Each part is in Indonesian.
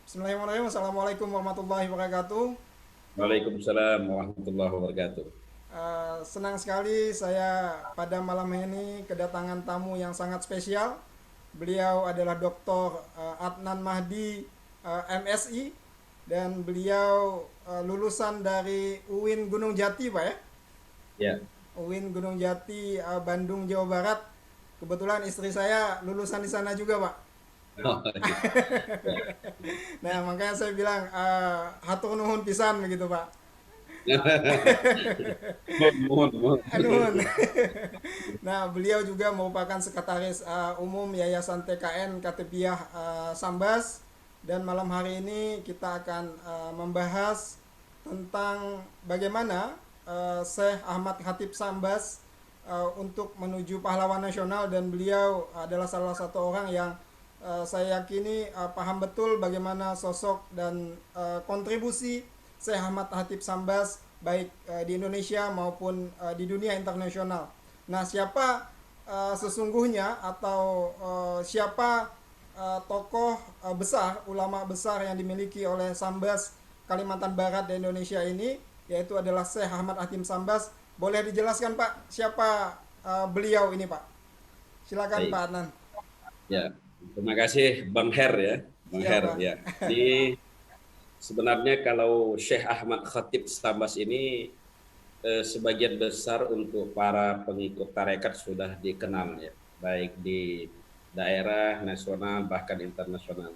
Bismillahirrahmanirrahim. Assalamualaikum warahmatullahi wabarakatuh. Waalaikumsalam warahmatullahi wabarakatuh. Senang sekali saya pada malam ini kedatangan tamu yang sangat spesial. Beliau adalah Dr. Adnan Mahdi, MSI, dan beliau lulusan dari UIN Gunung Jati, Pak ya. Ya. UIN Gunung Jati, Bandung, Jawa Barat. Kebetulan istri saya lulusan di sana juga, Pak. Oh, iya. Nah, makanya saya bilang hatur nuhun pisan begitu, Pak. Mohon, mohon. Nuhun. Nah, beliau juga merupakan sekretaris umum Yayasan TKN Katipiah Sambas, dan malam hari ini kita akan membahas tentang bagaimana Syekh Ahmad Khatib Sambas untuk menuju pahlawan nasional, dan beliau adalah salah satu orang yang saya yakini paham betul bagaimana sosok dan kontribusi Syekh Ahmad Khatib Sambas baik di Indonesia maupun di dunia internasional. Nah, siapa sesungguhnya atau siapa tokoh besar, ulama besar yang dimiliki oleh Sambas Kalimantan Barat dan Indonesia ini, yaitu adalah Syekh Ahmad Hatim Sambas. Boleh dijelaskan Pak, siapa beliau ini Pak? Silakan Pak Baik. Adnan. Ya. Terima kasih Bang Her ya. Bang Iya Her Pak. ya. Jadi sebenarnya kalau Syekh Ahmad Khatib Sambas ini sebagian besar untuk para pengikut tarekat sudah dikenal ya, baik di daerah, nasional bahkan internasional.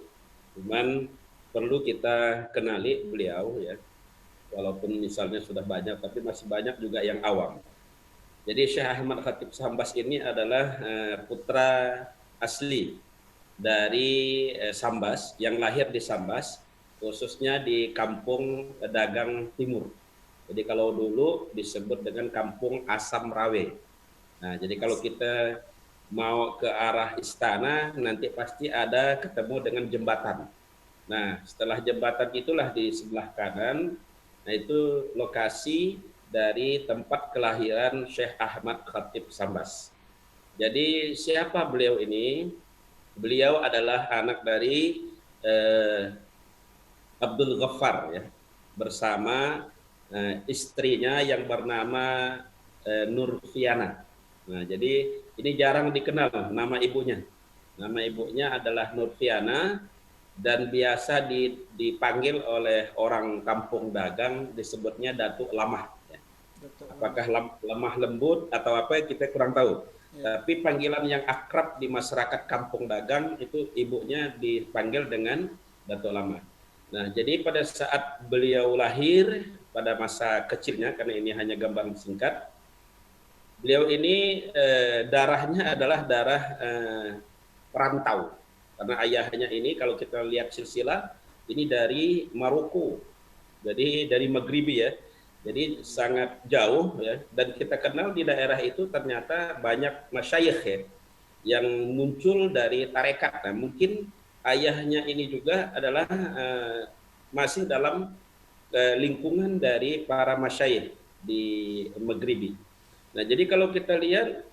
Cuman perlu kita kenali beliau ya, walaupun misalnya sudah banyak tapi masih banyak juga yang awam. Jadi Syekh Ahmad Khatib Sambas ini adalah putra asli dari Sambas, yang lahir di Sambas, khususnya di Kampung Dagang Timur. Jadi kalau dulu disebut dengan Kampung Asam Rawe. Nah, jadi kalau kita mau ke arah istana, nanti pasti ada ketemu dengan jembatan. Nah, setelah jembatan itulah di sebelah kanan, nah itu lokasi dari tempat kelahiran Syekh Ahmad Khatib Sambas. Jadi siapa beliau ini? Beliau adalah anak dari eh, Abdul Ghaffar ya, bersama istrinya yang bernama Nurfiana. Nah, jadi ini jarang dikenal nama ibunya. Nama ibunya adalah Nurfiana, dan biasa dipanggil oleh orang kampung dagang disebutnya Datuk Lamah. Ya. Betul lama. Apakah lemah lembut atau apa kita kurang tahu. Ya, Tapi panggilan yang akrab di masyarakat kampung dagang itu ibunya dipanggil dengan Datuk Lamah. Nah, jadi pada saat beliau lahir pada masa kecilnya, karena ini hanya gambaran singkat, beliau ini darahnya adalah darah perantau. Karena ayahnya ini kalau kita lihat silsilah, ini dari Maroko, jadi dari Maghribi ya. Jadi sangat jauh ya, dan kita kenal di daerah itu ternyata banyak masyayikh ya, yang muncul dari tarekat. Nah, mungkin ayahnya ini juga adalah masih dalam lingkungan dari para masyayikh di Maghribi. Nah, jadi kalau kita lihat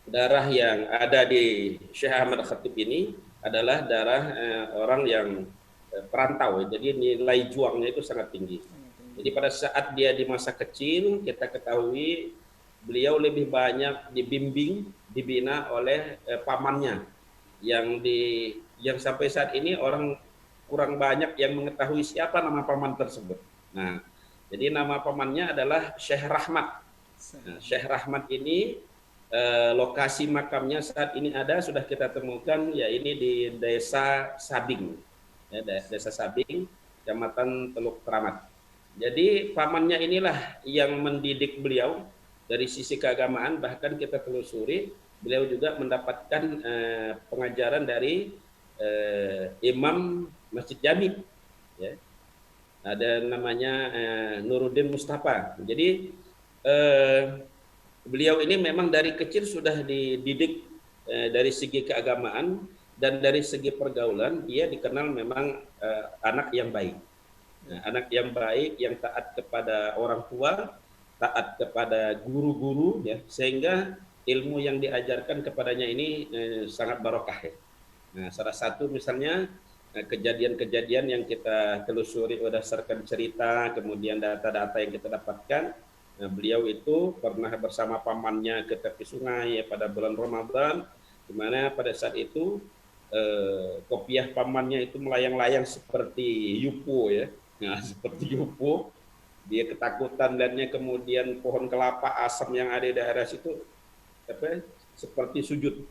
darah yang ada di Syekh Ahmad Khatib ini adalah darah orang yang perantau, jadi nilai juangnya itu sangat tinggi. sangat tinggi. Jadi pada saat dia di masa kecil, kita ketahui beliau lebih banyak dibimbing, dibina oleh pamannya, yang sampai saat ini orang kurang banyak yang mengetahui siapa nama paman tersebut. Nah, jadi nama pamannya adalah Syekh Rahmat. Nah, Syekh Rahmat ini lokasi makamnya saat ini sudah kita temukan, ya ini di Desa Sabing, ya, Desa Sabing, Kecamatan Teluk Keramat. Jadi pamannya inilah yang mendidik beliau dari sisi keagamaan, bahkan kita telusuri beliau juga mendapatkan pengajaran dari Imam Masjid Jami, ya. Ada namanya Nuruddin Mustafa. Jadi eh, beliau ini memang dari kecil sudah dididik dari segi keagamaan, dan dari segi pergaulan dia dikenal memang anak yang baik. Nah, anak yang baik, yang taat kepada orang tua, taat kepada guru-guru, ya, sehingga ilmu yang diajarkan kepadanya ini sangat barokah. Ya. Nah, salah satu misalnya kejadian-kejadian yang kita telusuri berdasarkan cerita, kemudian data-data yang kita dapatkan, beliau itu pernah bersama pamannya ke tepi sungai ya, pada bulan Ramadan, di mana pada saat itu kopiah pamannya itu melayang-layang seperti yupo ya, nah, seperti yupo. Dia ketakutan dannya, kemudian pohon kelapa asam yang ada di daerah situ seperti sujud.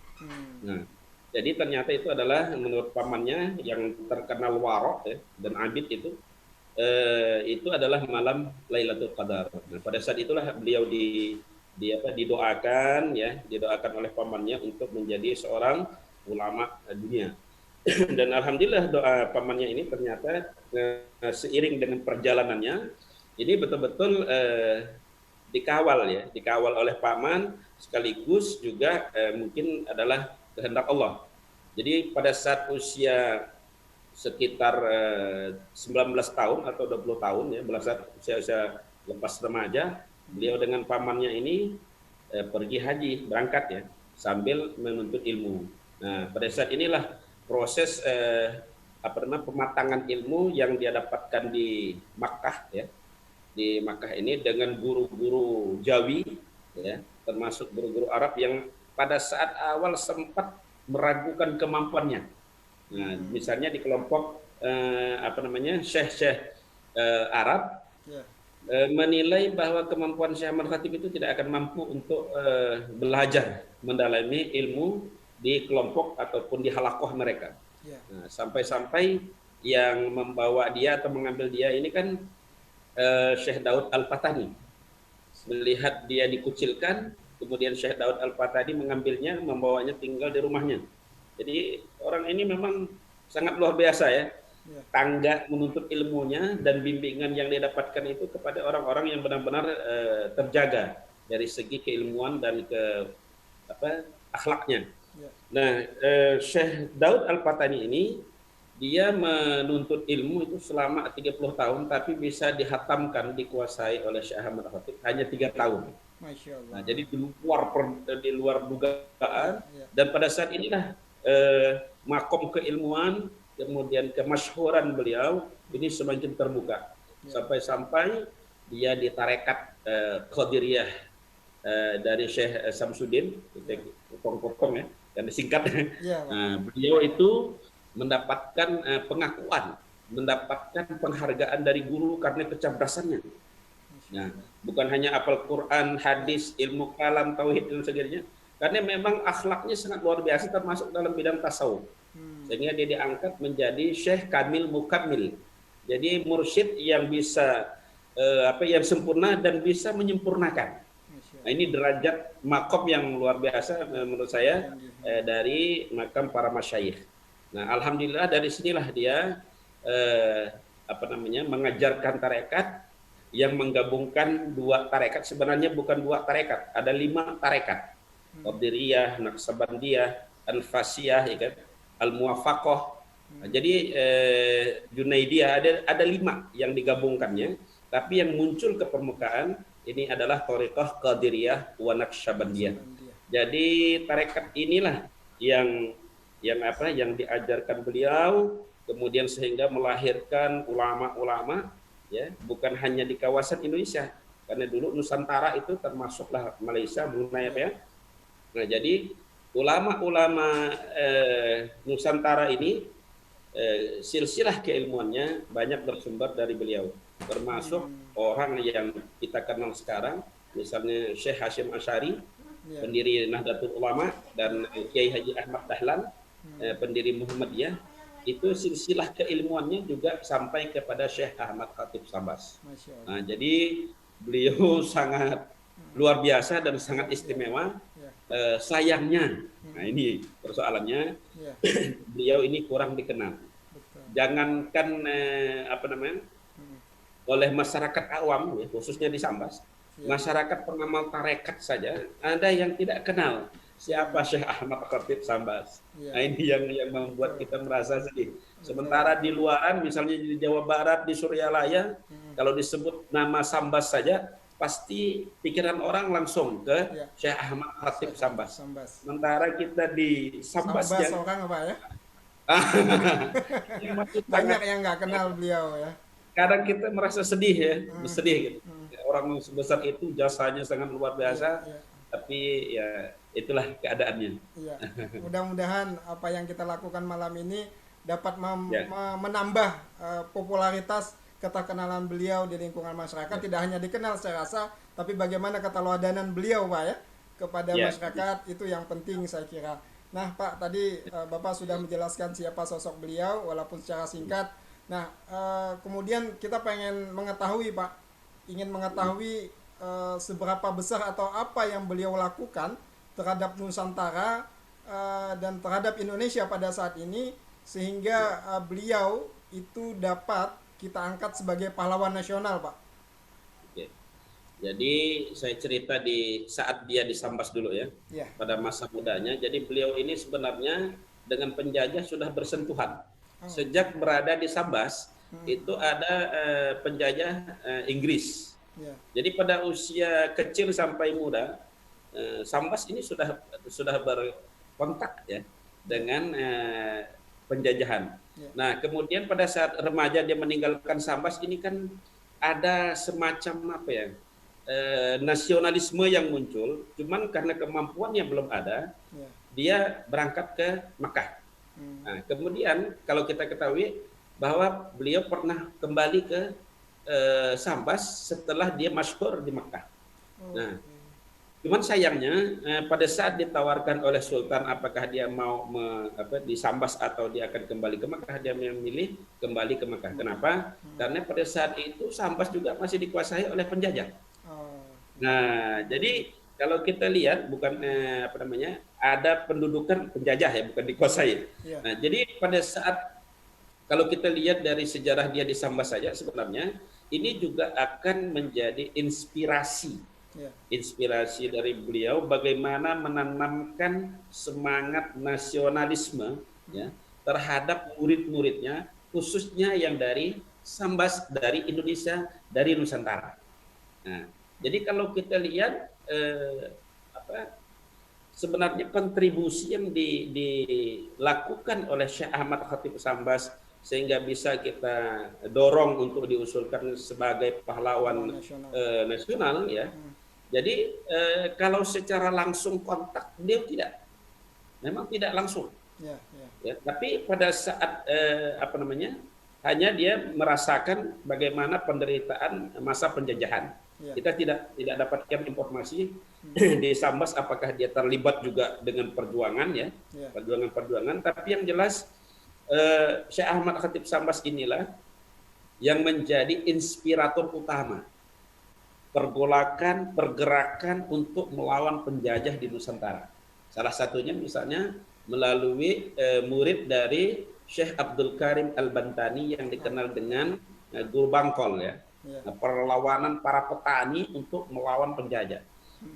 Nah, jadi ternyata itu adalah menurut pamannya yang terkenal warok ya, dan abid itu adalah malam Lailatul Qadar. Nah, pada saat itulah beliau didoakan ya, didoakan oleh pamannya untuk menjadi seorang ulama dunia. Dan alhamdulillah doa pamannya ini ternyata seiring dengan perjalanannya ini betul-betul dikawal oleh paman, sekaligus juga mungkin adalah kehendak Allah. Jadi pada saat usia sekitar 19 tahun atau 20 tahun ya, pada saat usia lepas remaja, beliau dengan pamannya ini pergi haji, berangkat ya, sambil menuntut ilmu. Nah, pada saat inilah proses pematangan ilmu yang dia dapatkan di Makkah ya. Di Makkah ini dengan guru-guru Jawi ya, termasuk guru-guru Arab yang pada saat awal sempat meragukan kemampuannya. Nah, misalnya di kelompok syekh-syekh Arab menilai bahwa kemampuan Syekh Ahmad Khatib itu tidak akan mampu untuk belajar mendalami ilmu di kelompok ataupun di halakoh mereka. Nah, sampai-sampai yang membawa dia atau mengambil dia ini kan Syekh Daud Al-Fatani. Melihat dia dikucilkan, kemudian Syekh Daud Al-Fatani mengambilnya, membawanya tinggal di rumahnya. Jadi orang ini memang sangat luar biasa ya. Tangga menuntut ilmunya dan bimbingan yang dia dapatkan itu kepada orang-orang yang benar-benar terjaga dari segi keilmuan dan akhlaknya. Nah, Syekh Daud Al-Fatani ini dia menuntut ilmu itu selama 30 tahun, tapi bisa dihatamkan, dikuasai oleh Syekh Ahmad Khatib hanya 3 tahun. Masya Allah. Nah, jadi di luar dugaan. Dan pada saat inilah makom keilmuan, kemudian kemasyhuran beliau ini semakin terbuka. Sampai-sampai dia di tarekat Qadiriyah dari Syekh Samsudin, potong-potong ya, dan disingkat. Nah, beliau itu mendapatkan pengakuan, mendapatkan penghargaan dari guru karena kecerdasannya. Nah, bukan hanya hafal Quran, hadis, ilmu kalam, tauhid dan sebagainya, karena memang akhlaknya sangat luar biasa, termasuk dalam bidang tasawuf. Sehingga dia diangkat menjadi Syekh Kamil Mukammil. Jadi mursyid yang bisa yang sempurna dan bisa menyempurnakan. Nah, ini derajat makom yang luar biasa menurut saya dari makam para masyayikh. Nah, alhamdulillah dari sinilah dia mengajarkan tarekat yang menggabungkan 2 tarekat. Sebenarnya bukan 2 tarekat, ada 5 tarekat. Qadiriyah, Naqsabandiyah, Al-Fasiyah, ya kan? Al-Muwafaqah. Nah, jadi Junaidiyah ada 5 yang digabungkannya, tapi yang muncul ke permukaan ini adalah Thariqah Qadiriyah wa Naqsabandiyah. Jadi tarekat inilah yang diajarkan beliau, kemudian sehingga melahirkan ulama-ulama ya, bukan hanya di kawasan Indonesia, karena dulu Nusantara itu termasuklah Malaysia, Brunei ya. Nah, jadi ulama-ulama Nusantara ini silsilah keilmuannya banyak bersumber dari beliau, termasuk orang yang kita kenal sekarang, misalnya Syekh Hashim Asy'ari, pendiri Nahdlatul Ulama, dan Kiai Haji Ahmad Dahlan, pendiri Muhammadiyah. Itu silsilah keilmuannya juga sampai kepada Syekh Ahmad Khatib Sambas. Nah, jadi beliau sangat luar biasa dan sangat istimewa. Sayangnya, nah ini persoalannya, beliau ini kurang dikenal. Jangankan oleh masyarakat awam, ya, khususnya di Sambas, masyarakat pengamal tarekat saja ada yang tidak kenal siapa Syekh Ahmad Khatib Sambas. Nah, ini yang membuat kita merasa sedih. Sementara di luaran, misalnya di Jawa Barat, di Suryalaya, kalau disebut nama Sambas saja, pasti pikiran orang langsung ke Syekh Ahmad Khatib Sambas. Sementara kita di Sambas yang orang apa ya? Yang masih Banyak sangat, yang nggak kenal beliau ya. kadang kita merasa sedih ya, Hmm, sedih gitu. hmm, Orang sebesar itu jasanya sangat luar iya, biasa, iya, tapi ya itulah keadaannya. iya. Mudah-mudahan apa yang kita lakukan malam ini dapat Ya, menambah popularitas keterkenalan beliau di lingkungan masyarakat. ya, Tidak hanya dikenal saya rasa, tapi bagaimana keteladanan beliau, Pak ya, kepada ya, masyarakat itu yang penting saya kira. Nah, Pak, tadi Bapak sudah menjelaskan siapa sosok beliau walaupun secara singkat. Nah, kemudian kita pengen mengetahui, Pak, ingin mengetahui seberapa besar atau apa yang beliau lakukan terhadap Nusantara dan terhadap Indonesia pada saat ini sehingga beliau itu dapat kita angkat sebagai pahlawan nasional, Pak. oke. Jadi saya cerita di saat dia di Sambas dulu ya, Ya. pada masa mudanya. Jadi beliau ini sebenarnya dengan penjajah sudah bersentuhan. Oh. Sejak berada di Sambas, Hmm. itu ada penjajah Inggris. Ya. Jadi pada usia kecil sampai muda, Sambas ini sudah berkontak ya Ya. dengan penjajahan. Ya. Nah, kemudian pada saat remaja dia meninggalkan Sambas ini kan ada semacam apa ya, nasionalisme yang muncul. Cuman karena kemampuannya belum ada, Ya. dia berangkat ke Makkah. Hmm. Nah, kemudian kalau kita ketahui bahwa beliau pernah kembali ke Sambas setelah dia masyhur di Makkah. Nah, Oke. cuman sayangnya pada saat ditawarkan oleh Sultan apakah dia mau di Sambas atau dia akan kembali ke Makkah, dia memilih kembali ke Makkah. Kenapa? Karena pada saat itu Sambas juga masih dikuasai oleh penjajah. Oh. Nah, jadi kalau kita lihat bukan ada pendudukan penjajah ya, bukan dikuasai. Ya. Nah, jadi pada saat kalau kita lihat dari sejarah dia di Sambas saja sebenarnya ini juga akan menjadi Ya. inspirasi dari beliau bagaimana menanamkan semangat nasionalisme ya terhadap murid-muridnya khususnya yang dari Sambas, dari Indonesia, dari Nusantara. Nah, jadi kalau kita lihat sebenarnya kontribusi yang dilakukan oleh Syekh Ahmad Khatib Sambas sehingga bisa kita dorong untuk diusulkan sebagai pahlawan Nasional. nasional ya. Jadi kalau secara langsung kontak beliau memang tidak langsung. Ya. Ya. Ya, tapi pada saat hanya dia merasakan bagaimana penderitaan masa penjajahan. Ya. Kita tidak dapatkan informasi di Sambas apakah dia terlibat juga dengan perjuangan ya, Ya. perjuangan. Tapi yang jelas Syekh Ahmad Khatib Sambas inilah yang menjadi inspirator utama pergerakan untuk melawan penjajah di Nusantara. Salah satunya misalnya melalui murid dari Syekh Abdul Karim Al-Bantani yang dikenal dengan Guru Bangkol ya. Ya. Perlawanan para petani untuk melawan penjajah.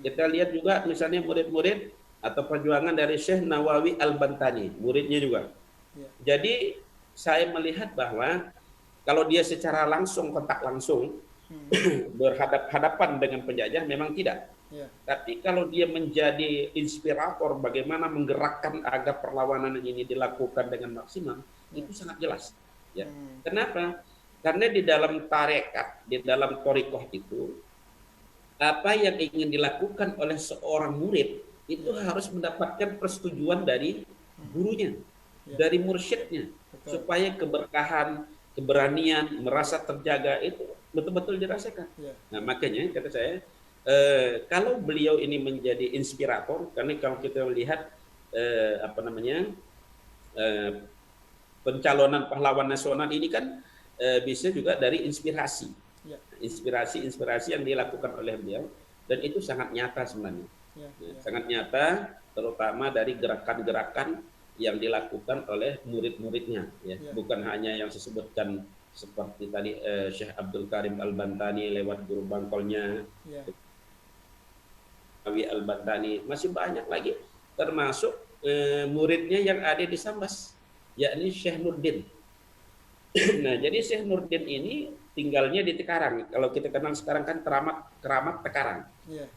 Kita lihat juga misalnya murid-murid atau perjuangan dari Syekh Nawawi Al-Bantani, muridnya juga. Ya. Jadi saya melihat bahwa kalau dia secara langsung kontak langsung berhadapan dengan penjajah memang tidak. Ya. Tapi kalau dia menjadi inspirator bagaimana menggerakkan agar perlawanan ini dilakukan dengan maksimal, itu sangat jelas. Ya. Kenapa? Karena di dalam tarekat, di dalam thariqah itu, apa yang ingin dilakukan oleh seorang murid itu harus mendapatkan persetujuan dari gurunya, dari mursyidnya, supaya keberkahan, keberanian, merasa terjaga itu betul-betul dirasakan. Nah, makanya kata saya, kalau beliau ini menjadi inspirator, karena kalau kita melihat pencalonan pahlawan nasional ini kan bisa juga dari inspirasi yang dilakukan oleh beliau, dan itu sangat nyata sebenarnya. Sangat nyata, terutama dari gerakan-gerakan yang dilakukan oleh murid-muridnya, ya. Bukan hanya yang disebutkan seperti tadi Syekh Abdul Karim Al-Bantani lewat guru bangkolnya, Nawawi Al-Bantani, masih banyak lagi, termasuk muridnya yang ada di Sambas, yakni Syekh Nurdin. Nah, jadi Syekh Nurdin ini tinggalnya di Tekarang. Kalau kita kenal sekarang kan Keramat Tekarang.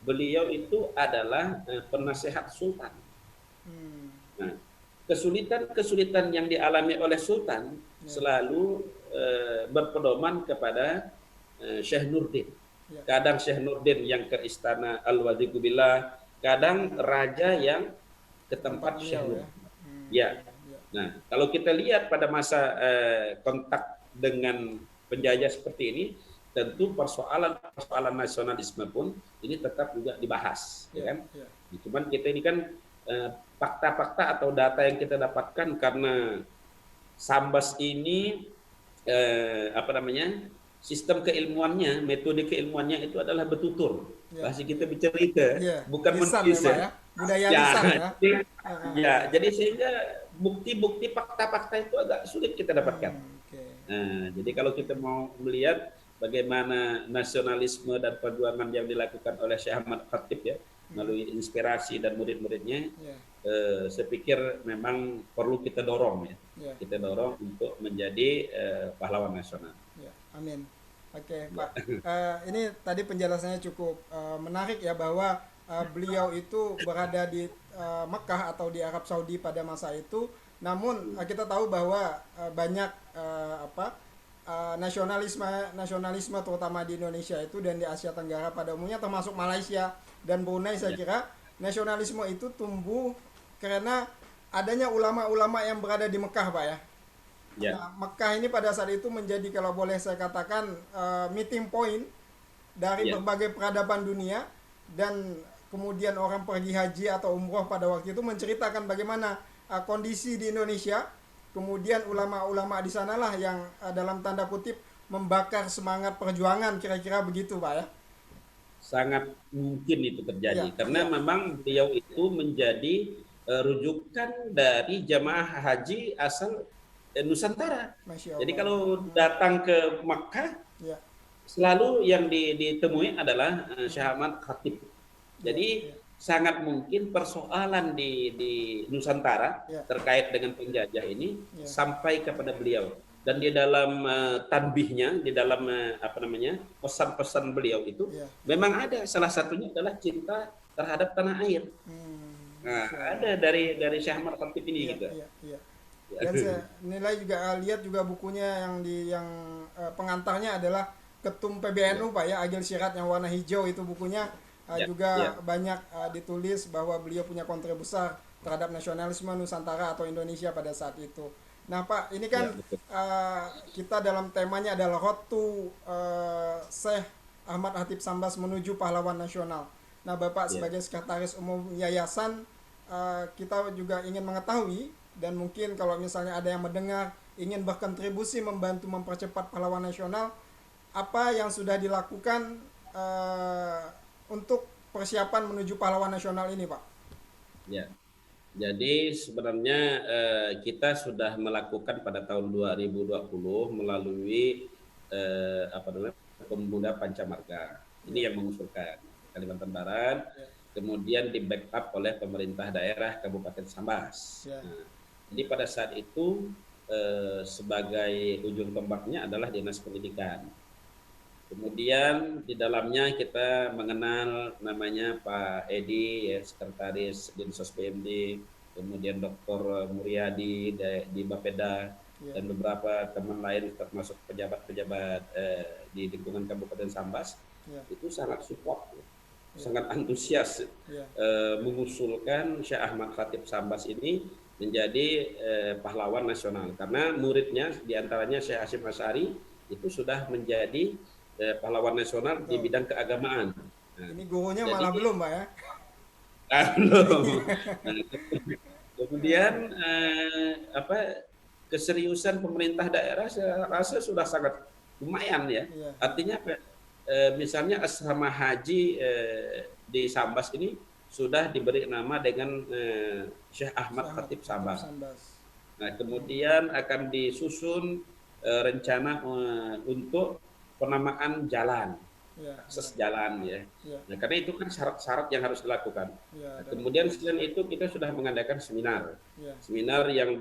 Beliau itu adalah penasehat Sultan. Nah, kesulitan-kesulitan yang dialami oleh Sultan Ya. selalu berpedoman kepada Syekh Nurdin. Ya. Kadang Syekh Nurdin yang ke istana Al-Wadhiqubbillah, kadang raja yang ke Tempat tempat Syekh beliau ya. Nurdin. Ya. Ya. Nah, kalau kita lihat pada masa kontak dengan penjajah seperti ini, tentu persoalan nasionalisme pun ini tetap juga dibahas, ya Ya. kan? Ya. Cuman kita ini kan fakta-fakta atau data yang kita dapatkan karena Sambas ini apa namanya, sistem keilmuannya, metode keilmuannya itu adalah bertutur. Ya. Bahasa kita bercerita, Ya. bukan Lisan menulis ya, Pak ya. ya. Budaya Ya, lisan ya. ya, jadi sehingga bukti-bukti fakta-fakta itu agak sulit kita dapatkan. Oke. Nah, jadi kalau kita mau melihat bagaimana nasionalisme dan perjuangan yang dilakukan oleh Syekh Ahmad Khatib ya, melalui inspirasi dan murid-muridnya, Ya. saya pikir memang perlu kita dorong ya. Ya. Kita dorong untuk menjadi pahlawan nasional. Ya. Amin. Oke, Pak. Ini tadi penjelasannya cukup menarik ya, bahwa beliau itu berada di Mekah atau di Arab Saudi pada masa itu. Namun kita tahu bahwa banyak nasionalisme terutama di Indonesia itu dan di Asia Tenggara pada umumnya, termasuk Malaysia dan Brunei, saya kira nasionalisme itu tumbuh karena adanya ulama-ulama yang berada di Mekah, Pak ya. Ya. Nah, Mekah ini pada saat itu menjadi, kalau boleh saya katakan, meeting point dari berbagai peradaban dunia, dan kemudian orang pergi haji atau umroh pada waktu itu menceritakan bagaimana kondisi di Indonesia. Kemudian ulama-ulama di sanalah yang dalam tanda kutip membakar semangat perjuangan, kira-kira begitu, Pak ya. Sangat mungkin itu terjadi karena ya. memang beliau itu menjadi rujukan dari jamaah haji asal Nusantara. Masya Allah. Jadi kalau datang ke Makkah, ya. selalu yang ditemui adalah Syekh Ahmad Khatib. Jadi sangat mungkin persoalan di Nusantara terkait dengan penjajah ini sampai kepada beliau. Dan di dalam tanbihnya, di dalam pesan-pesan beliau itu memang ada, salah satunya adalah cinta terhadap tanah air. Nah, ada dari Syekh Ahmad Khatib ini gitu. Dan saya nilai juga, lihat juga bukunya yang pengantarnya adalah Ketum PBNU Pak ya, Agil Sirat yang warna hijau itu bukunya juga banyak ditulis bahwa beliau punya kontribusi besar terhadap nasionalisme Nusantara atau Indonesia pada saat itu. Nah Pak, ini kan kita dalam temanya adalah Road to Syekh Ahmad Khatib Sambas menuju pahlawan nasional. Nah Bapak sebagai sekretaris umum yayasan, kita juga ingin mengetahui, dan mungkin kalau misalnya ada yang mendengar ingin berkontribusi membantu mempercepat pahlawan nasional, apa yang sudah dilakukan untuk persiapan menuju pahlawan nasional ini, Pak? Ya. Jadi sebenarnya kita sudah melakukan pada tahun 2020 melalui Pemuda Pancamarga. Ini yang mengusulkan Kalimantan Barat, kemudian di backup oleh pemerintah daerah Kabupaten Sambas. Nah, jadi pada saat itu sebagai ujung tombaknya adalah Dinas Pendidikan. Kemudian di dalamnya kita mengenal namanya Pak Edi, Sekretaris Dinsos BMD, kemudian Dr. Muryadi di Bapeda, dan beberapa teman lain termasuk pejabat-pejabat di lingkungan Kabupaten Sambas, itu sangat support, sangat antusias mengusulkan Syekh Ahmad Khatib Sambas ini menjadi pahlawan nasional, karena muridnya diantaranya Syekh Hasyim Asy'ari itu sudah menjadi pahlawan nasional di bidang keagamaan. Nah, ini gurunya malah belum, Pak ya? Belum. Nah, kemudian keseriusan pemerintah daerah saya rasa sudah sangat lumayan ya. Artinya misalnya asrama haji di Sambas ini sudah diberi nama dengan Syekh Ahmad Khatib Sambas. Nah, kemudian akan disusun rencana untuk penamaan jalan, akses jalan ya. Nah, karena itu kan syarat-syarat yang harus dilakukan. Nah, kemudian selain itu kita sudah mengadakan seminar, seminar yang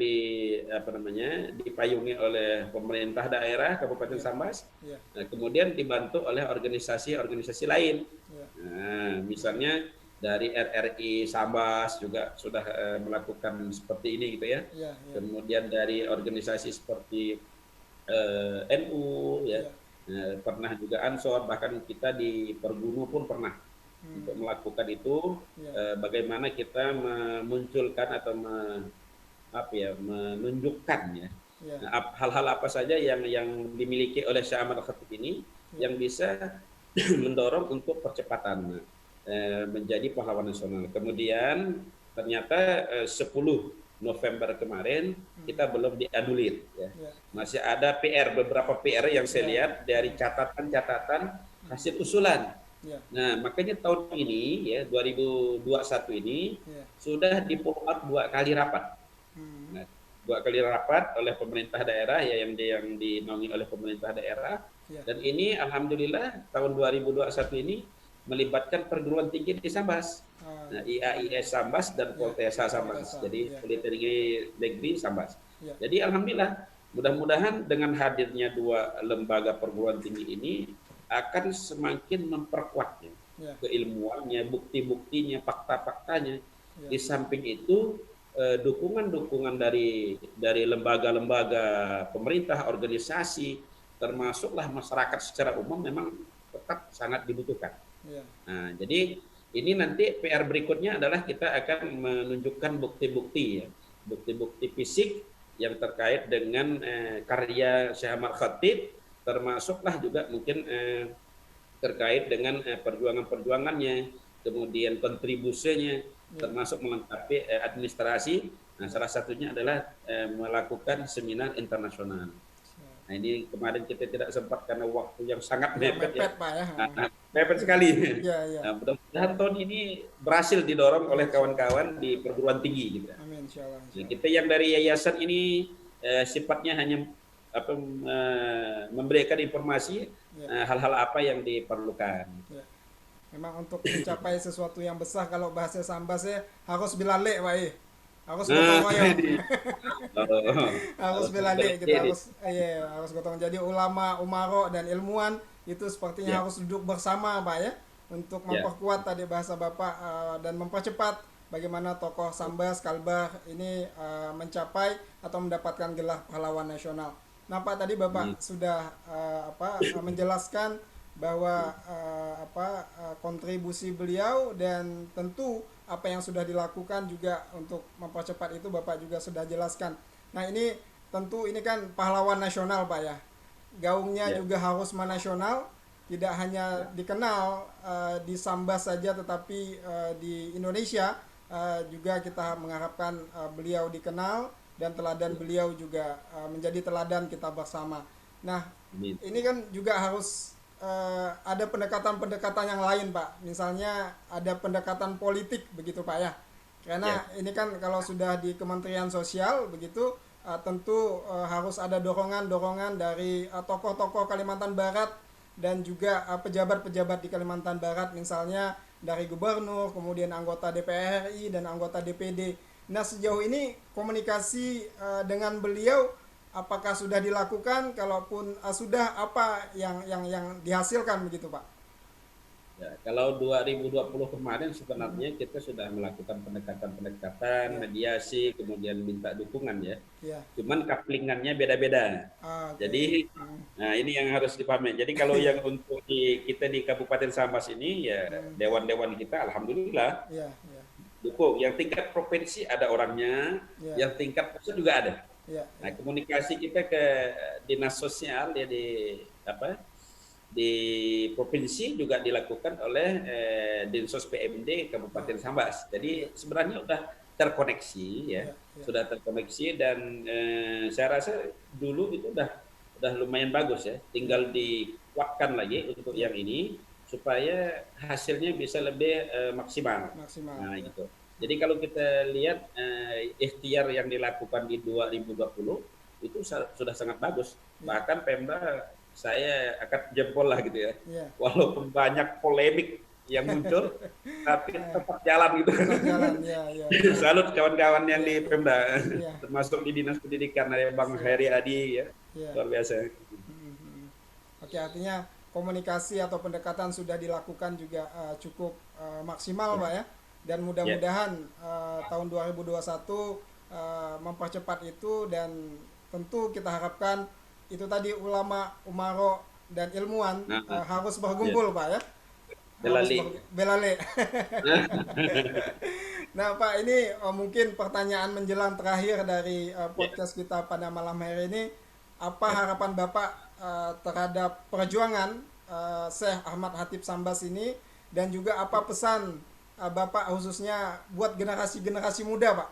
dipayungi oleh pemerintah daerah Kabupaten Sambas. Nah, kemudian dibantu oleh organisasi-organisasi lain. Nah, misalnya dari RRI Sambas juga sudah melakukan seperti ini gitu ya. Ya, ya, Kemudian dari organisasi seperti NU ya, ya. pernah juga Ansor, bahkan kita di Pergunu pun pernah untuk Hmm, melakukan itu. ya, Bagaimana kita memunculkan atau menunjukkan ya, ya, hal-hal apa saja yang dimiliki oleh Syekh Ahmad Khatib ini ya, yang bisa mendorong untuk percepatan menjadi pahlawan nasional. Kemudian ternyata 10 November kemarin hmm, kita belum dianulir ya. ya, ya, Masih ada PR, beberapa PR yang saya ya, lihat dari hmm, catatan-catatan hmm, hasil usulan. ya, Nah, makanya tahun ini ya 2021 ini ya, sudah di follow up 2 kali rapat. hmm, Nah, 2 kali rapat oleh pemerintah daerah ya yang dinaungi oleh pemerintah daerah, ya, dan ini alhamdulillah tahun 2021 ini melibatkan perguruan tinggi di Sambas. ah, Nah, alhamdulillah, IAIS Sambas dan ya, Poltesa Sambas. Poltesa, Jadi ya, Politeknik Negeri Sambas. ya, Jadi alhamdulillah mudah-mudahan dengan hadirnya 2 lembaga perguruan tinggi ini akan semakin memperkuatnya ya, keilmuannya, bukti-buktinya, fakta-faktanya. ya, Di samping itu dukungan-dukungan dari lembaga-lembaga pemerintah, organisasi, termasuklah masyarakat secara umum memang tetap sangat dibutuhkan. ya, Nah, jadi ini nanti PR berikutnya adalah kita akan menunjukkan bukti-bukti ya, bukti-bukti fisik yang terkait dengan karya Syekh Ahmad Khatib, termasuklah juga mungkin terkait dengan perjuangan-perjuangannya, kemudian kontribusinya, ya, termasuk melengkapi administrasi. Nah, salah satunya adalah melakukan seminar internasional. Nah, ini kemarin kita tidak sempat karena waktu yang sangat ya, mepet ya. mepet Pak ya, Nah, mepet sekali. ya, ya, Nah, mudah-mudahan tahun ini berhasil didorong oleh kawan-kawan di perguruan tinggi gitu. amin, insyaallah, Nah, insyaallah, kita yang dari yayasan ini sifatnya hanya memberikan informasi ya, hal-hal apa yang diperlukan. ya. Memang untuk mencapai sesuatu yang besar kalau bahasa Sambas ya harus bilale Pak ya, harus gotong Nah, royong. ini Harus bilale gitu, ini. harus iya, harus gotong. Jadi ulama, umaro dan ilmuwan itu sepertinya Ya, harus duduk bersama Pak ya untuk ya, memperkuat tadi bahasa Bapak dan mempercepat bagaimana tokoh Sambas Kalbar ini mencapai atau mendapatkan gelar pahlawan nasional. Nah Pak tadi Bapak ini. sudah menjelaskan bahwa kontribusi beliau dan tentu apa yang sudah dilakukan juga untuk mempercepat itu Bapak juga sudah jelaskan. Nah ini tentu ini kan pahlawan nasional Pak ya. Gaungnya Ya, juga harus menasional, tidak hanya ya, dikenal di Sambas saja tetapi di Indonesia juga kita mengharapkan beliau dikenal dan teladan ya. beliau juga menjadi teladan kita bersama. Nah, Ini. ini kan juga harus ada pendekatan-pendekatan yang lain Pak. Misalnya ada pendekatan politik begitu Pak ya. Karena Ya, ini kan kalau sudah di Kementerian Sosial begitu tentu harus ada dorongan-dorongan dari tokoh-tokoh Kalimantan Barat dan juga pejabat-pejabat di Kalimantan Barat misalnya dari gubernur, kemudian anggota DPR RI dan anggota DPD. Nah, sejauh ini komunikasi dengan beliau apakah sudah dilakukan? Kalaupun sudah, apa yang dihasilkan begitu, Pak? ya. Kalau 2020 kemarin sebenarnya kita sudah melakukan pendekatan-pendekatan, Ya, mediasi, kemudian minta dukungan ya. ya. Cuman kaplingannya beda-beda. Ah, oke. Jadi, Hmm, nah ini yang harus dipahami. Jadi kalau yang untuk kita di Kabupaten Sambas ini ya hmm, dewan-dewan kita alhamdulillah ya, ya, dukung. Yang tingkat provinsi ada orangnya, ya, yang tingkat pusat juga ada. ya, Nah, ya, komunikasi kita ke dinas sosial ya di provinsi juga dilakukan oleh Dinsos PMD Kabupaten Sambas. ya, Jadi sebenarnya sudah terkoneksi ya, ya, ya, sudah terkoneksi dan saya rasa dulu itu udah lumayan bagus ya. Tinggal dikuatkan lagi untuk ya, yang ini supaya hasilnya bisa lebih maksimal. maksimal. Nah, Ya, gitu. Jadi kalau kita lihat ikhtiar yang dilakukan di 2020 itu sudah sangat bagus. ya, Bahkan Pemda saya angkat jempol lah gitu ya. ya. Walaupun banyak polemik yang muncul, tapi tetap jalan gitu. Tetap jalan. Ya, ya, ya, Salut kawan-kawan yang ya, di ya, Pemda, ya. termasuk di Dinas Pendidikan ada Bang Siap, Heri siap. Adi ya, Ya. luar biasa. Hmm, hmm. Oke, artinya komunikasi atau pendekatan sudah dilakukan juga cukup maksimal, Ya, Pak ya. Dan ya. mudah-mudahan tahun 2021 mempercepat itu, dan tentu kita harapkan itu tadi ulama, umaro dan ilmuwan Nah, harus ya. berkumpul, Pak ya. Harus Belali. belale. Nah, Pak, ini mungkin pertanyaan menjelang terakhir dari Ya, podcast kita pada malam hari ini. Apa ya. harapan Bapak terhadap perjuangan Syekh Ahmad Khatib Sambas ini, dan juga apa pesan Bapak khususnya buat generasi-generasi muda, Pak,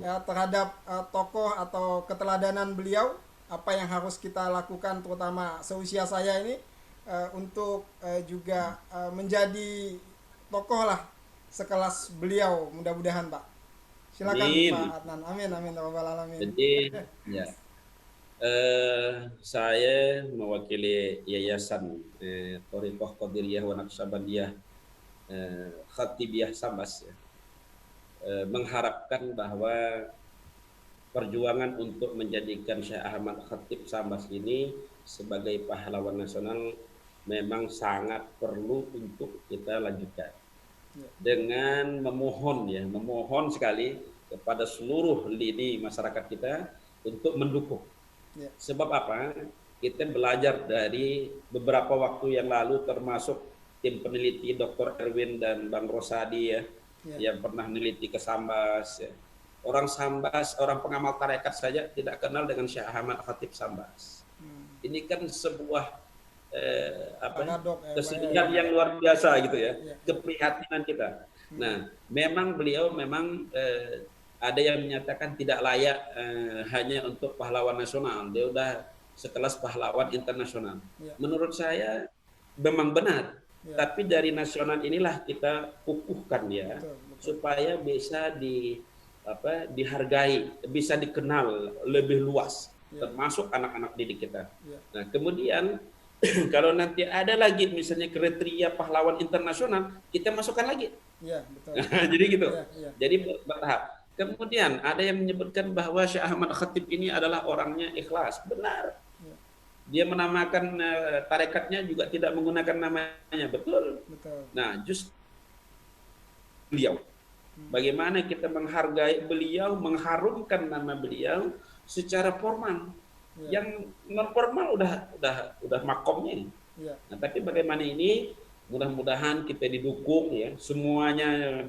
ya, terhadap tokoh atau keteladanan beliau, apa yang harus kita lakukan terutama seusia saya ini untuk juga menjadi tokoh lah sekelas beliau, mudah-mudahan, Pak. Silakan Pak Amin. Adnan. Amin amin ya rabbal alamin. Jadi, ya, saya mewakili Yayasan Thoriqah Qadiriyah wa Naqsabandiyah Khatibiyah Sambas, ya, mengharapkan bahwa perjuangan untuk menjadikan Syekh Ahmad Khatib Sambas ini sebagai pahlawan nasional memang sangat perlu untuk kita lanjutkan Ya, dengan memohon, ya, memohon sekali kepada seluruh lini masyarakat kita untuk mendukung. ya, Sebab apa? Kita belajar dari beberapa waktu yang lalu, termasuk tim peneliti Dr. Erwin dan Bang Rosadi, ya, ya. yang pernah meneliti ke Sambas. Ya. Orang Sambas, orang pengamal tarekat saja tidak kenal dengan Syekh Ahmad Khatib Sambas. Hmm. Ini kan sebuah Paradok ya, Pak ya. kesedihan yang luar biasa gitu ya, Ya, ya. keprihatinan kita. Hmm. Nah, memang beliau memang ada yang menyatakan tidak layak hanya untuk pahlawan nasional. Dia udah sekelas pahlawan internasional. Ya, Menurut saya memang benar. ya. Tapi dari nasional inilah kita kukuhkan dia Betul, betul. supaya bisa dihargai, bisa dikenal lebih luas, Ya, termasuk anak-anak didik kita. ya, Nah, kemudian kalau nanti ada lagi misalnya kriteria pahlawan internasional, kita masukkan lagi. ya, betul. Jadi gitu. Ya, ya, Jadi bertahap. Kemudian ada yang menyebutkan bahwa Syekh Ahmad Khatib ini adalah orangnya ikhlas. Benar. ya, Dia menamakan tarekatnya juga tidak menggunakan namanya. Betul. betul. Nah, justru beliau. Bagaimana kita menghargai beliau, mengharumkan nama beliau secara formal. Ya, Yang non formal udah makomnya. ya, Nah, tapi bagaimana ini, mudah-mudahan kita didukung, ya, semuanya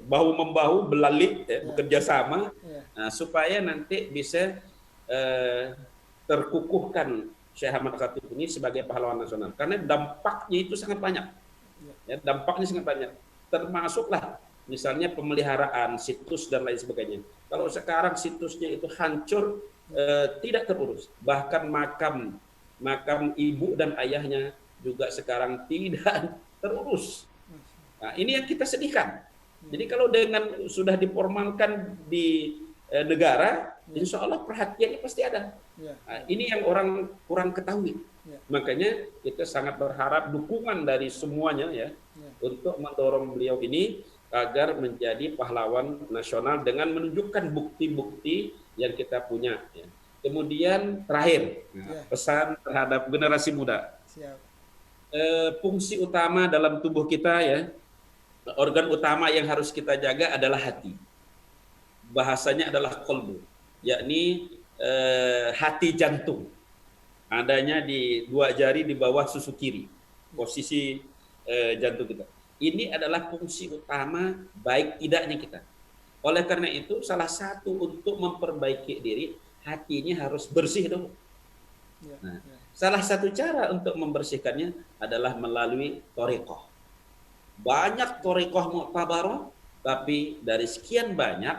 bahu membahu, belalik, ya, ya, bekerja sama, ya, nah, supaya nanti bisa terkukuhkan Syekh Ahmad Khatib ini sebagai pahlawan nasional. Karena dampaknya itu sangat banyak. ya, Ya, dampaknya sangat banyak. Termasuklah misalnya pemeliharaan situs dan lain sebagainya. Kalau sekarang situsnya itu hancur, tidak terurus. Bahkan makam ibu dan ayahnya juga sekarang tidak terurus. Nah, ini yang kita sedihkan. Jadi kalau dengan sudah diformalkan di negara, insya Allah perhatiannya pasti ada. ya, Nah, ini yang orang kurang ketahui. ya, Makanya kita sangat berharap dukungan dari semuanya, ya, ya, untuk mendorong beliau ini agar menjadi pahlawan nasional dengan menunjukkan bukti-bukti yang kita punya. Ya. Kemudian terakhir, ya, pesan terhadap generasi muda. siap. Fungsi utama dalam tubuh kita, ya, organ utama yang harus kita jaga adalah hati. Bahasanya adalah kolbu, yakni hati jantung. Adanya di 2 jari di bawah susu kiri, posisi jantung kita. Ini adalah fungsi utama baik tidaknya kita. Oleh karena itu, salah satu untuk memperbaiki diri, hatinya harus bersih dulu. Ya, Nah, ya, salah satu cara untuk membersihkannya adalah melalui thoriqah. Banyak thoriqah mu'tabarah, tapi dari sekian banyak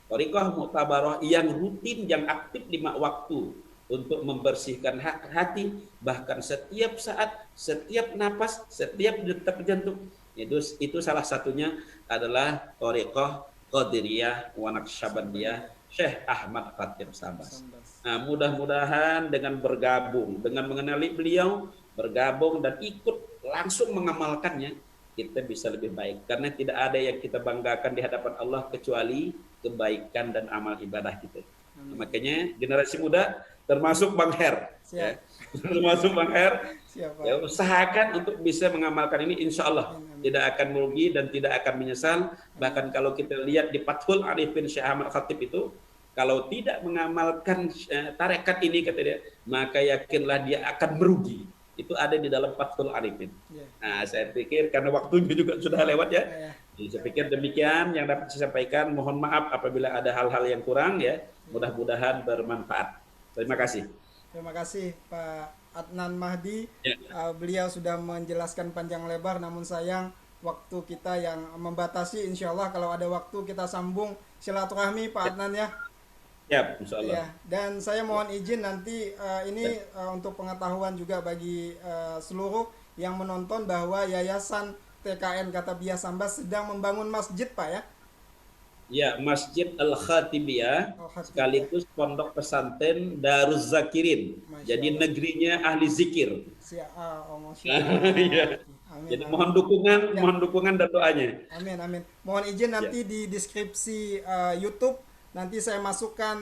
thoriqah mu'tabarah yang rutin, yang aktif 5 waktu untuk membersihkan hati, bahkan setiap saat, setiap napas, setiap detak jantung. Itu salah satunya adalah thoriqah Qadiriyah wa Naqsabandiyah Syekh Ahmad Khatib Sambas. Sambas. Nah, mudah-mudahan dengan bergabung, dengan mengenali beliau, bergabung dan ikut langsung mengamalkannya, kita bisa lebih baik. Karena tidak ada yang kita banggakan di hadapan Allah kecuali kebaikan dan amal ibadah kita. Amin. Makanya generasi muda, termasuk Bang Her, ya. Siap. Termasuk Bang Her, Siap, Pak. ya, usahakan untuk bisa mengamalkan ini, insya Allah Amin, amin. tidak akan merugi dan tidak akan menyesal. Amin. Bahkan kalau kita lihat di Fathul Arifin Syekh Ahmad Khatib itu, kalau tidak mengamalkan tarekat ini, kata dia, maka yakinlah dia akan merugi. Itu ada di dalam Fathul Arifin. Ya. Nah, saya pikir karena waktunya juga sudah lewat ya. Ya. Jadi, saya pikir demikian yang dapat saya sampaikan. Mohon maaf apabila ada hal-hal yang kurang ya. Mudah-mudahan bermanfaat. Terima kasih. Terima kasih Pak Adnan Mahdi. Ya. Beliau sudah menjelaskan panjang lebar, namun sayang waktu kita yang membatasi. Insya Allah kalau ada waktu kita sambung silaturahmi Pak Adnan ya. Ya, insya Allah. Ya, dan saya mohon izin nanti ini untuk pengetahuan juga bagi seluruh yang menonton bahwa Yayasan TKN Katabiah Sambas sedang membangun masjid Pak ya. Ya, Masjid Al-Khatibiyah Oh, Khatibiyah. sekaligus pondok pesantren Daruz Zakirin. Masya Jadi Allah. negerinya ahli zikir. Masya Allah. Iya. Amin, Jadi amin. mohon dukungan dan doanya. Amin, amin. Mohon izin nanti di deskripsi YouTube nanti saya masukkan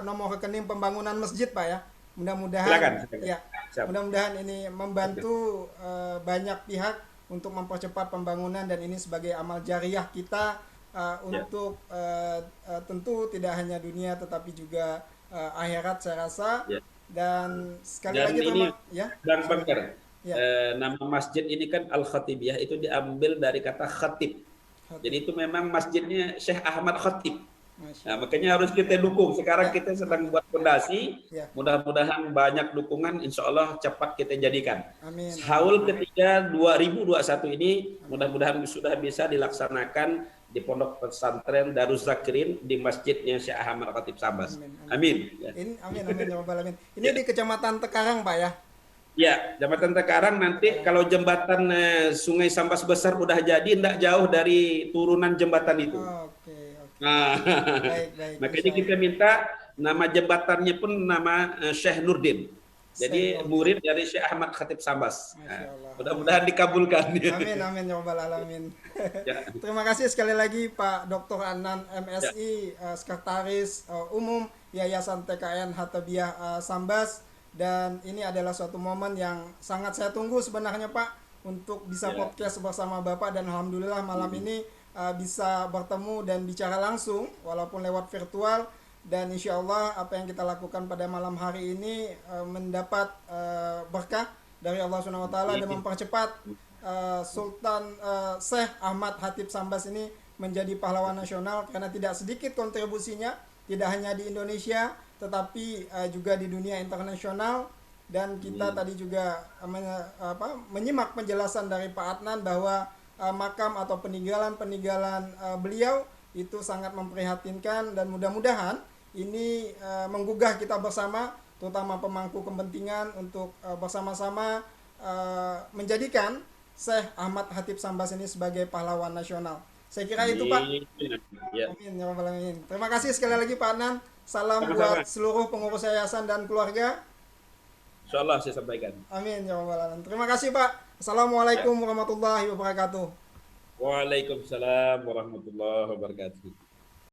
nomor rekening pembangunan masjid Pak ya. Mudah-mudahan Silakan. ya. Siap. Mudah-mudahan ini membantu banyak pihak untuk mempercepat pembangunan, dan ini sebagai amal jariah kita untuk tentu tidak hanya dunia tetapi juga akhirat saya rasa. Ya. Dan sekali Dan lagi ini ya. Bang Bakar, Ya. nama masjid ini kan Al-Khatibiyah itu diambil dari kata khatib. Jadi itu memang masjidnya Syekh Ahmad Khatib. Masya Nah, makanya harus kita dukung. Sekarang kita sedang buat fondasi. Ya. Mudah-mudahan banyak dukungan. Insya Allah cepat kita jadikan. Amin. Haul ketiga 2021 ini mudah-mudahan sudah bisa dilaksanakan di pondok pesantren Daruz Zakirin di masjidnya Syekh Ahmad Khatib Sambas. Amin. Ya. Ini amin ya rabbal alamin. Ini di Kecamatan Tekarang Pak ya. Ya, Jembatan Tekarang nanti kalau jembatan Sungai Sambas Besar udah jadi, tidak jauh dari turunan jembatan itu. Oke. Nah, Baik. makanya kita minta nama jembatannya pun nama Syekh Nurdin. Jadi murid dari Syekh Ahmad Khatib Sambas. Nah, mudah-mudahan dikabulkan. Amin ya rabbal alamin. Ya. Terima kasih sekali lagi Pak Dr. Adnan MSI, Sekretaris Umum Yayasan TKN Katabiah Sambas. Dan ini adalah suatu momen yang sangat saya tunggu sebenarnya Pak, untuk bisa podcast bersama Bapak, dan alhamdulillah malam ini bisa bertemu dan bicara langsung walaupun lewat virtual. Dan insya Allah apa yang kita lakukan pada malam hari ini mendapat berkah dari Allah SWT dan mempercepat Sultan Syekh Ahmad Khatib Sambas ini menjadi pahlawan nasional, karena tidak sedikit kontribusinya, tidak hanya di Indonesia tetapi juga di dunia internasional. Dan kita tadi juga menyimak penjelasan dari Pak Adnan bahwa makam atau peninggalan beliau itu sangat memprihatinkan, dan mudah-mudahan ini menggugah kita bersama, terutama pemangku kepentingan, untuk bersama-sama menjadikan Syekh Ahmad Khatib Sambas ini sebagai pahlawan nasional. Saya kira itu Pak. Ya. Amin ya rabbal alamin. Terima kasih sekali lagi Pak Adnan. Salam Sama-sama. buat seluruh pengurus yayasan dan keluarga. Insya Allah saya sampaikan. Amin ya rabbal alamin. Terima kasih Pak. Assalamualaikum warahmatullahi wabarakatuh. Waalaikumsalam warahmatullahi wabarakatuh.